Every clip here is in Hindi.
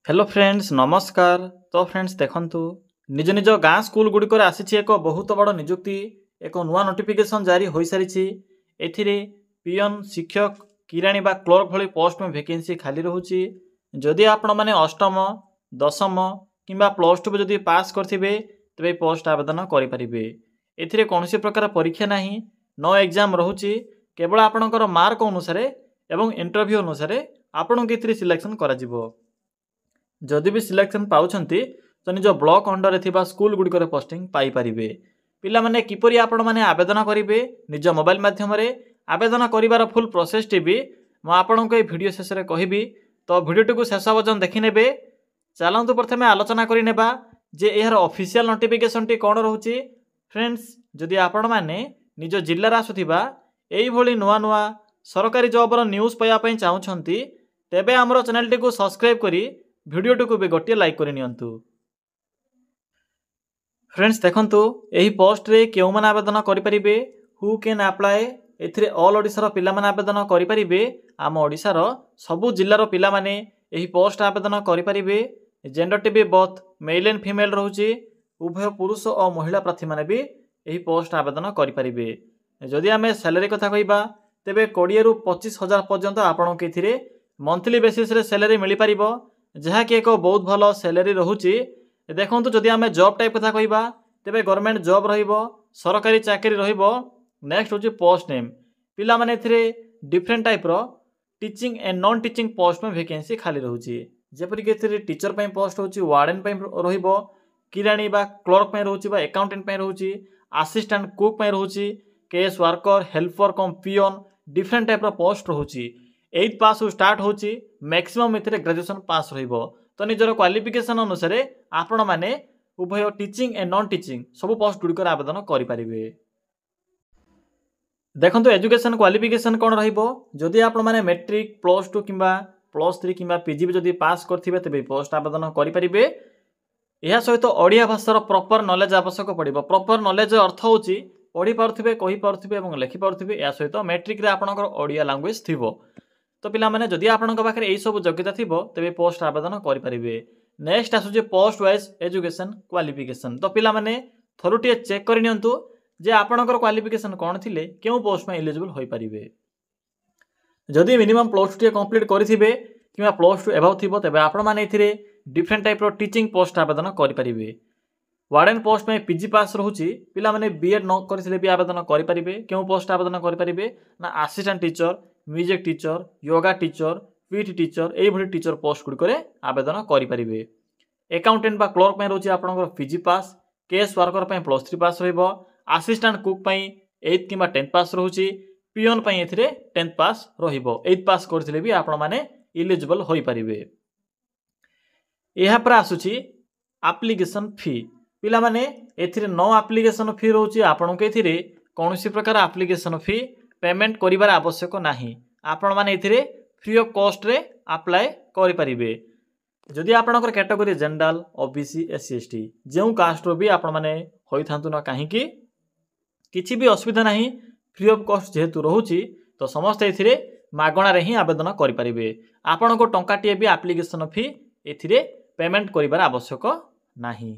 हेलो फ्रेंड्स नमस्कार। तो फ्रेंड्स देखंतु निज निज गाँ स्कूल गुड़िक आसी एक बहुत बड़ निजुक्ति एक नुआ नोटिफिकेशन जारी हो सारी। एथिरे पियन शिक्षक किराणी बा क्लर्क भली पोस्ट में वैकेंसी खाली रोचे। जदि आपण मैंने अष्टम दशम किंबा प्लस टू जदि पास करथिबे तबे पोस्ट आवेदन करें। एथिरे कौन प्रकार परीक्षा नहीं नो एग्जाम रोचे केवल आपणकर मार्क अनुसार एवं इंटरव्यू अनुसार आपन के सिलेक्शन करा जिवो। जदि भी सिलेक्शन पाउछंती तो निज ब्लॉक अंडर थिबा स्कूल गुड़िक पोस्टिंग पाई परिबे। पिला माने किपरि आपण माने आवेदन करिवे निज मोबाइल माध्यम रे आवेदन करिवार फुल प्रोसेस टी भी मु आपनको ए वीडियो शेष रे कहिबी। तो वीडियो टी को शेष पर्यंत देखि नेबे। चलंतु प्रथमे आलोचना करि नेबा जे एहर ऑफिशियल नोटिफिकेशन टी कोन रहउची। फ्रेंड्स जदि आपण माने निज जिल्ला रा आसुथिबा एई भली नुआ नुआ सरकारी जॉब रो न्यूज़ पाया पई चाहुछंती तेबे हमरो चैनल टी को सब्सक्राइब करी वीडियो टी को भी गोटे लाइक कर नियंतु। फ्रेंड्स देखंतु एही पोस्ट रे केउ मन आवेदन करि परिबे हु कैन अप्लाई। एथिरे ऑल ओडिसा रो पिला मन आवेदन करि परिबे। आम ओडिसा रो सबु जिल्ला रो पिला माने एही पोस्ट आवेदन करि परिबे। जेंडर टी भी बोथ मेल एंड फीमेल रहउची। उभय पुरुष और महिला प्रार्थी माने भी एही पोस्ट आवेदन करि परिबे। जदि आमे सैलरी कथा कहिबा तेबे 20 रु 25,000 पर्यंत आपन के एथिरे मंथली बेसिस रे सैलरी मिली परिबो जहाँकि एक बहुत भल सैलरी रोचे। देखो जदि आम जॉब टाइप कथा कहिबा तेबे गवर्नमेंट जॉब रहिबो सरकारी चाकरी रहिबो। नेक्स्ट होची पोस्ट नेम पिला माने एथिरे डिफरेंट टाइप रो teaching and non teaching post में वैकेंसी खाली रहउची। जेपरि के एथिरे टीचर पई पोस्ट होची वार्डन पई रहिबो किराणी बा क्लर्क पई रहउची बा अकाउंटेंट पई रहउची असिस्टेंट कुक पई रहउची केस वर्कर हेल्पर कम पियन डिफरेंट टाइप रो पोस्ट रहउची। 8th पास स्टार्ट होची मैक्सिमम एथिरे ग्रेजुएशन पास रहिबो। तो निजर क्वालिफिकेशन अनुसार आपण माने उभय टीचिंग एंड नॉन टीचिंग सब पोस्ट गुड़िकर आवेदन करि परिबे। देखंतु एजुकेशन क्वालिफिकेशन कोन रहिबो। जदि आपण माने मैट्रिक प्लस 2 किंबा प्लस 3 किंबा पीजी जदि पास करथिबे तबे पोस्ट आवेदन करि परिबे। एहा सहित ओडिया भाषार प्रॉपर नॉलेज आवश्यक पड़िबो। प्रॉपर नॉलेज अर्थ होची पढ़ी पारुथिबे कहि पारुथिबे एवं लिखि पारुथिबे। एहा सहित मैट्रिक रे आपणकर ओडिया लैंग्वेज थिबो। तो पिला माने जदि आपनक पाखरे एई सब योग्यता थिबो तबे पोस्ट आवेदन करि परिबे। नेक्स्ट आसुजे पोस्ट वाइज एजुकेशन क्वालिफिकेशन। तो पिला माने थरुटिए चेक करि नियंतु जे आपनकर क्वालिफिकेशन कोन थिले केउ पोस्ट में एलिजिबल होई परिबे। जदि मिनिमम प्लस 2 कंप्लीट करिथिबे किबा प्लस 2 एबव थिबो तबे आपण माने एथिरे डिफरेंट टाइप रो टीचिंग पोस्ट आवेदन करि परिबे। वार्डन पोस्ट में पीजी पास रहउची पिला माने बीएड न करिथिले भी आवेदन करि परिबे। केउ पोस्ट आवेदन करि परिबे ना assistant teacher music teacher yoga teacher PT teacher एई भली टीचर पोस्ट गुड़िक आवेदन करि परिबे। अकाउंटेंट बा क्लर्क में रोचे आपनकर पीजी पास केस वर्कर पई प्लस 3 पास रहिबो असिस्टेंट कुक पई 8th किंबा 10th पास रहउची पियन पई एथिरे 10th पास रहिबो। 8th पास करथिले भी आपण माने एलिजिबल होई परिबे। एहा पर आसुची एप्लीकेशन फी पिला माने एथिरे नो एप्लीकेशन फी रहउची। आपण के एथिरे कोनोसी प्रकार एप्लीकेशन फी पेमेंट करिवार आवश्यक नाही। आपण माने एथिरे फ्री ऑफ कॉस्ट रे अप्लाई करि परिबे। जदि आपनकर category general OBC SC ST जेउ कास्ट रो भी आपण माने होई थांतु ना काहे कि किछि भी असुविधा नाही। फ्री ऑफ कॉस्ट जेहेतु रहउची तो समस्त एथिरे मागणा रे ही आवेदन करि परिबे। आपण को टंका टिए भी एप्लीकेशन फी एथिरे पेमेंट करिवार आवश्यक नाही।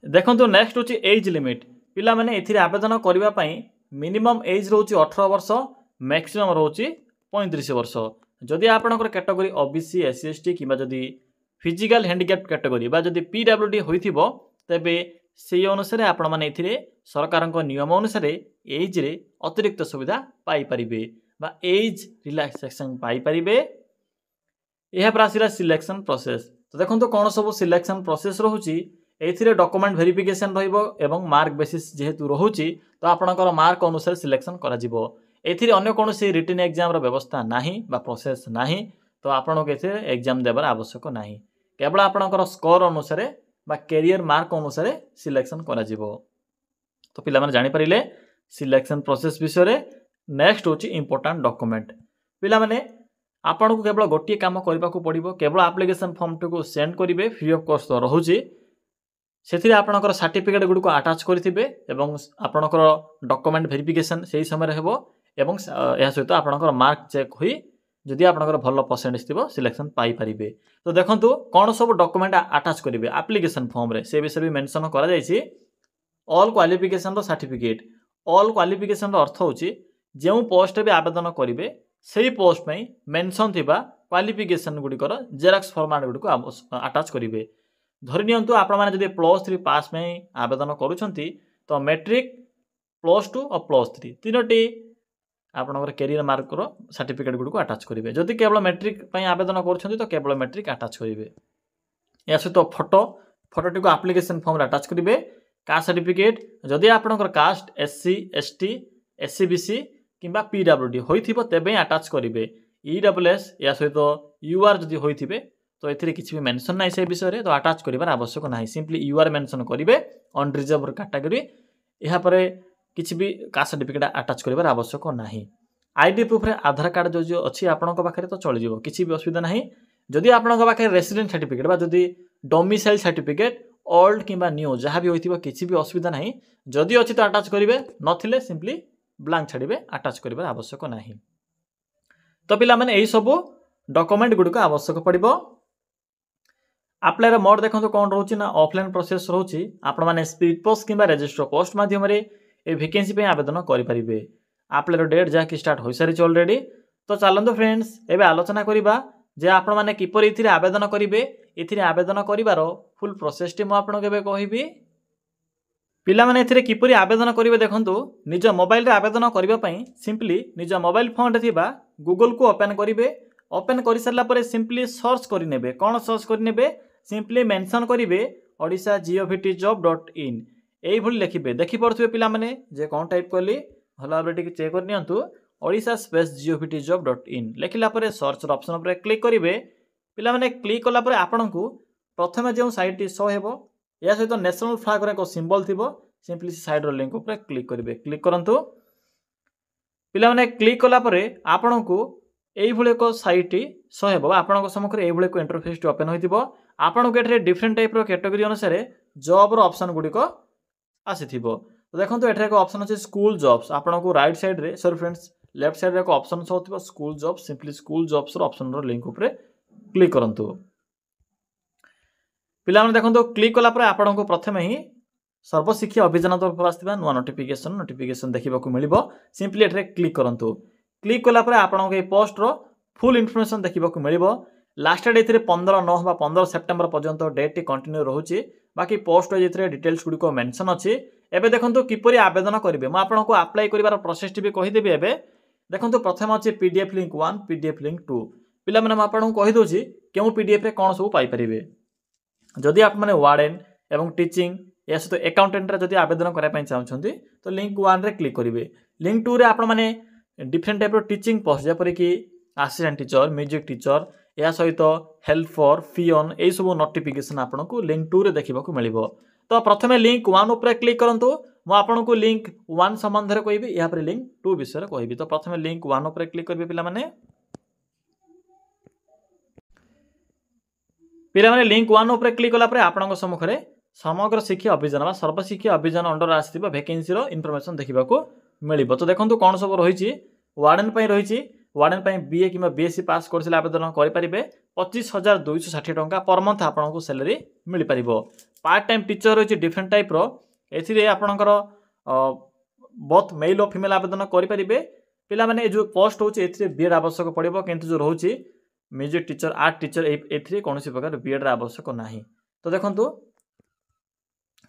देखंतु नेक्स्ट होची एज लिमिट पिला माने एथिरे आवेदन करिवा पई मिनिमम एज रोची 18 वर्ष मैक्सिमम रोची 35 वर्ष। जदि आपनकर कैटेगरी ओबीसी एससी एसटी किबा जदि फिजिकल हैंडिकैप कैटेगरी बा जदि पीडब्ल्यूडी होइथिबो तबे सेही अनुसार आपण माने एथिरे सरकारक नियम अनुसार एज रे अतिरिक्त सुविधा पाई परिबे बा एज रिलैक्सेशन पाई परिबे। एहा प्रासिला सिलेक्शन प्रोसेस। तो देखंतु कोन सब सिलेक्शन प्रोसेस रहउची एथिरे डॉक्यूमेंट वेरिफिकेशन रहिबो एवं मार्क बेसिस जेहेतु रहउची तो आपनकर मार्क अनुसार सिलेक्शन करा जिवो। एथिरे अन्य कोनोसी रिटन एग्जाम रो व्यवस्था नाही बा प्रोसेस नाही। तो आपनक एथिरे एग्जाम देबार आवश्यक नाही केवल आपनकर स्कोर अनुसार बा कैरियर मार्क अनुसार सिलेक्शन करा जिवो। तो पिला माने जानि परिले सिलेक्शन प्रोसेस विषय रे। नेक्स्ट होची इंपोर्टेंट डॉक्यूमेंट पिला माने आपनको केवल गोटिए काम करबा को पड़िबो केवल एप्लीकेशन फॉर्म को सेंड करिवे फ्री ऑफ कॉस्ट तो रहउची। सेथिरे आपनकर सर्टिफिकेट गुडी को अटैच करथिबे एवं आपनकर डॉक्यूमेंट वेरिफिकेशन सेही समय हेबो एवं या सहित आपनकर मार्क चेक होई जदि आपनकर भल परसेंटेज थिबो सिलेक्शन पाई परिबे। तो देखंतु कोन सब डॉक्यूमेंट अटैच करिवे एप्लिकेशन फॉर्म रे से विषय भी मेंशन करा जायछि। ऑल क्वालिफिकेशन रो सर्टिफिकेट ऑल क्वालिफिकेशन रो अर्थ होछि जेउ पोस्ट भी आवेदन करिवे सेही पोस्ट पई मेंशन थिबा क्वालिफिकेशन गुडी कर जेरॉक्स फॉर्मेट गुडी को अटैच करिवे। धरि नियंतु आपण माने जदि +3 पास में आवेदन करूछंती तो मैट्रिक +2 और +3 तीनोटी आपनकर कैरियर मार्क रो सर्टिफिकेट गुडी को अटैच करिवे। जदि केवल मैट्रिक पई आवेदन करूछंती तो केवल मैट्रिक अटैच करिवे। या सहित फोटोटी को एप्लिकेशन फॉर्म रे अटैच करिवे। कास्ट सर्टिफिकेट जदि आपनकर caste SC ST SC BC किंबा पीडब्ल्यूडी होइथिबो तेबे अटैच करिवे। ईडब्ल्यूएस या सहित यूआर जदि होइथिबे तो एथिरे किछि भी मेंशन नाही से विषय रे तो अटैच करिवार आवश्यक नाही। सिंपली यूआर मेंशन करिवे अनरिजर्व कैटेगरी एहा परे किछि भी कास्ट सर्टिफिकेट अटैच करिवार आवश्यक नाही। आईडी प्रूफ रे आधार कार्ड जो अछि आपनक पाखरे तो चली जिवो किछि भी असुविधा नाही। जदि आपनक पाखरे रेसिडेंट सर्टिफिकेट बा जदि डोमिसाइल सर्टिफिकेट ओल्ड किंबा न्यू जहाँ भी होइथिबो किछि भी असुविधा नाही। जदि अछि तो अटैच करिवे नथिले सिंपली ब्लैंक छाड़िबे अटैच करिवार आवश्यक नाही। तो पिला माने एई सब डॉक्यूमेंट गुडी को आवश्यक पड़िबो। अप्लाई रे मोड देखंतु कोन रहउछि ना ऑफलाइन प्रोसेस रहउछि आपण माने स्पीड पोस्ट किंबा रजिस्टर पोस्ट माध्यम रे ए वैकेंसी पे आवेदन करि परिबे। अप्लाई रो डेट जा कि स्टार्ट होई सारिछ ऑलरेडी। तो चलंतु फ्रेंड्स एबे आलोचना करिबा जे आपण माने किपरि इथिरे आवेदन करिवे। इथिरे आवेदन करिवारो फुल प्रोसेस टी म आपण केबे कहिबी। पिला माने इथिरे किपरि आवेदन करिवे देखंतु निज मोबाइल रे आवेदन करिवा पई सिंपली निज मोबाइल फोन रे थिबा गूगल को ओपन करिवे। ओपन करि सरला परे सिंपली सर्च करि नेबे। कोन सर्च करि नेबे सिंपली मेंशन करिवे odisha.govt.in एई भली लिखिबे। देखि पड़थुबे पिला माने जे कोन टाइप करली भलो भाबरे टिके चेक कर नियंतु odisha.govt.in लिखिला परे सर्च रो ऑप्शन पर क्लिक करिवे। पिला माने क्लिक कला परे आपनकु प्रथमे जे साइट टी शो हेबो या सहित नेशनल फ्लैग रो एक सिंबल थिबो सिंपली साइड रो लिंक पर क्लिक करिवे। क्लिक करंतु पिला माने क्लिक कला परे आपनकु एई भले को साइट टी शो हेबो। आपनक सम्मुख रे एई भले को इंटरफेस टी ओपन होइतिबो। आपनकु एठरे डिफरेंट टाइप रो कैटेगरी अनुसार जॉब रो ऑप्शन गुडी को आसीथिबो। तो देखंतु एठरे एक ऑप्शन अछि स्कूल जॉब्स। आपनकु राइट साइड रे सॉरी फ्रेंड्स लेफ्ट साइड रे एक ऑप्शन शो होतिबो school jobs. Simply school jobs रो ऑप्शन रो लिंक ऊपर क्लिक करंतु। पिला माने देखंतु क्लिक कला परे आपनकु प्रथमे ही सर्वशिक्षा अभियान तरफ आस्थिबा नुवा नोटिफिकेशन देखिबा को मिलिबो। सिंपली एठरे क्लिक करंतु। क्लिक कला परे आपनकु ए पोस्ट रो फुल इन्फॉर्मेशन देखिबा को मिलिबो। लास्ट डेट एथिरे 15/9 बा 15 सेप्टेम्बर पर्यंत डेट टी कंटिन्यू रहउची। बाकी पोस्ट एथिरे डिटेल्स गुडी को मेंशन अछि। एबे देखंतु किपरि आवेदन करिवे म आपनकु अप्लाई करिवार प्रोसेस टी भी कहि देबे। एबे देखंतु प्रथम अछि पीडीएफ लिंक 1 पीडीएफ लिंक 2 पिला माने म आपनकु कहि दोछि केउ पीडीएफ रे कोन सब पाई परिवे। जदि आप माने वार्डन एवं टीचिंग या सहित अकाउंटेंट रे जदि आवेदन करै पई चाहछंती तो लिंक 1 रे क्लिक करिवे। लिंक 2 रे आपण माने डिफरेंट टाइप रो टीचिंग पोस्ट जेपरि कि असिस्टेंट टीचर म्यूजिक टीचर या सहित हेल्पर फियन ए सब नोटिफिकेशन आपनकु लिंक 2 रे देखिबा को मिलिबो। तो प्रथमे लिंक 1 ऊपर क्लिक करंतु। म आपनकु लिंक 1 संबंध रे कहबी या पर लिंक 2 विषय रे कहबी। तो प्रथमे लिंक 1 ऊपर क्लिक करबे पिला माने लिंक 1 ऊपर क्लिक कला परे आपनक सम्मुख रे समग्र शिक्षा अभियान बा सर्वशिक्षा अभियान अंडर आस्थिबा वैकेंसी रो इन्फॉर्मेशन देखिबा को मिलिबो। तो देखंतु कोन सब रहिछि वार्डन पई रहिछि। वार्डन पई बीए किबा बीएससी पास करथिले आवेदन करि परिबे। 25,260 टंका पर मंथ आपनकु सैलरी मिलि परिबो। पार्ट टाइम टीचर रहिछि डिफरेंट टाइप रो एथिरे आपनकर बोथ मेल और फीमेल आवेदन करि परिबे। पिला माने जो पोस्ट होछि एथिरे बीएड आवश्यक पड़िबो किंतु जो रहुछि म्यूजिक टीचर आर्ट टीचर एथिरे कोनोसी प्रकार बीएड रा आवश्यक नाही। तो देखंतु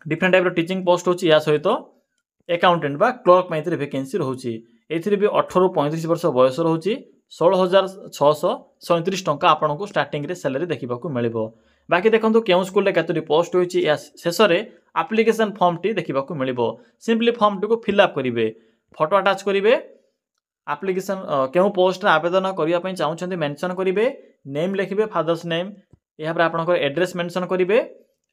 डिफरेंट टाइप रो टीचिंग पोस्ट होछि या सहित अकाउंटेंट बा क्लर्क में एथिरे वैकेंसी रहुछि। एथिरे भी 18 रु 35 वर्ष बयस रहुछि। 16,637 टंका आपनकु स्टार्टिंग रे सैलरी देखिबा को मिलिबो। बाकी देखंतु केउ स्कूल रे केतोरी पोस्ट होछि या शेष रे एप्लिकेशन फॉर्म टी देखिबा को मिलिबो। सिंपली फॉर्म टी को फिल अप करिवे फोटो अटैच करिवे एप्लिकेशन केउ पोस्ट रे आवेदन करिया पई चाहउछन्ती मेंशन करिवे नेम लिखिबे फादर्स नेम या पर आपनकर एड्रेस मेंशन करिवे।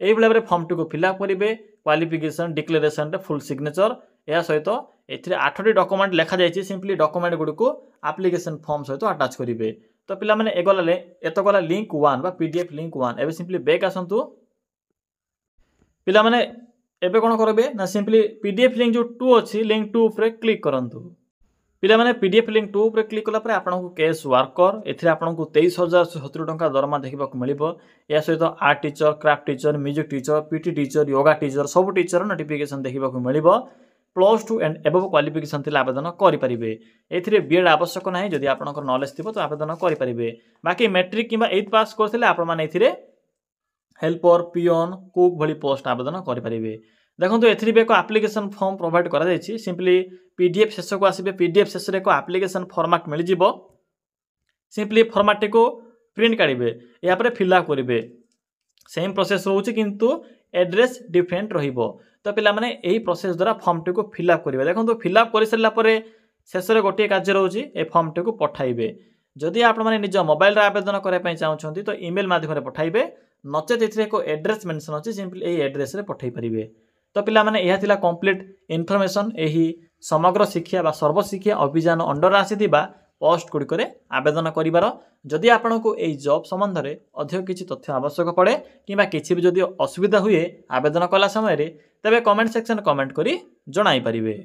एई भले फॉर्म टी को फिल अप करिवे क्वालिफिकेशन डिक्लेरेशन रे फुल सिग्नेचर या सहित एथिरे 8टी डॉक्यूमेंट लेखा जायछि। सिंपली डॉक्यूमेंट गुडी को एप्लिकेशन फॉर्म सहित अटैच करिवे। तो पिला माने एतो गला लिंक 1 बा पीडीएफ लिंक 1 एबे सिंपली बैक आसंतु। पिला माने एबे कोन करबे ना सिंपली पीडीएफ लिंक जो 2 अछि लिंक 2 ऊपर क्लिक करंतु। पिलामाने पीडीएफ लिंक 2 पर क्लिक कला परे आपनको केस वर्कर एथिरे आपनको 23,070 टंका दरमा देखिबा को मिलिबो। या सहित art teacher, craft teacher, music teacher, PT teacher, yoga teacher सब टीचर नोटिफिकेशन देखिबा को मिलिबो। +2 एंड एबव क्वालिफिकेशन थिले आवेदन करि परिबे। एथिरे बीएड आवश्यक नाही, जदि आपनकर नॉलेज थिबो तो आवेदन करि परिबे। बाकी मैट्रिक किबा 8 पास करथिले आपण माने एथिरे हेल्पर, पियन, कुक भली पोस्ट आवेदन करि परिबे। देखो एथिरे एक एप्लिकेशन फॉर्म प्रोवाइड करा जायछि। सिंपली पीडीएफ शेष को आसीबे, पीडीएफ शेष रे एक एप्लिकेशन फॉर्मेट मिल जिवो। सिंपली फॉर्मेट को प्रिंट काढिबे, या पर फिलअप करिवे। सेम प्रोसेस रहउछि किंतु एड्रेस डिफरेंट रहिबो। तो पिला माने एही प्रोसेस द्वारा फॉर्म टी को फिलअप करिवे। देखो फिलअप करि सरला परे शेष रे गोटे कार्य रहउछि, ए फॉर्म टी को पठाइबे। जदि आपण माने निज मोबाइल रे आवेदन करे पय चाहउछन्ती तो ईमेल माध्यम रे पठाइबे, नचेत एथिरे एक एड्रेस मेंशन अछि, सिंपली एही एड्रेस रे पठाइ परिबे। तो पिला माने एहा थिला कंप्लीट इन्फॉर्मेशन एही समग्र शिक्षा बा सर्वशिक्षा अभियान अंडर आसीथिबा पोस्ट गुड़िकरे आवेदन करिवार। जदि आपनको एही जॉब संबंध रे अधिक किछि तथ्य आवश्यक पड़े किबा किछि भी जदि असुविधा हुए आवेदन कला समय रे, तबे कमेंट सेक्शन कमेंट करी जणाई परिबे।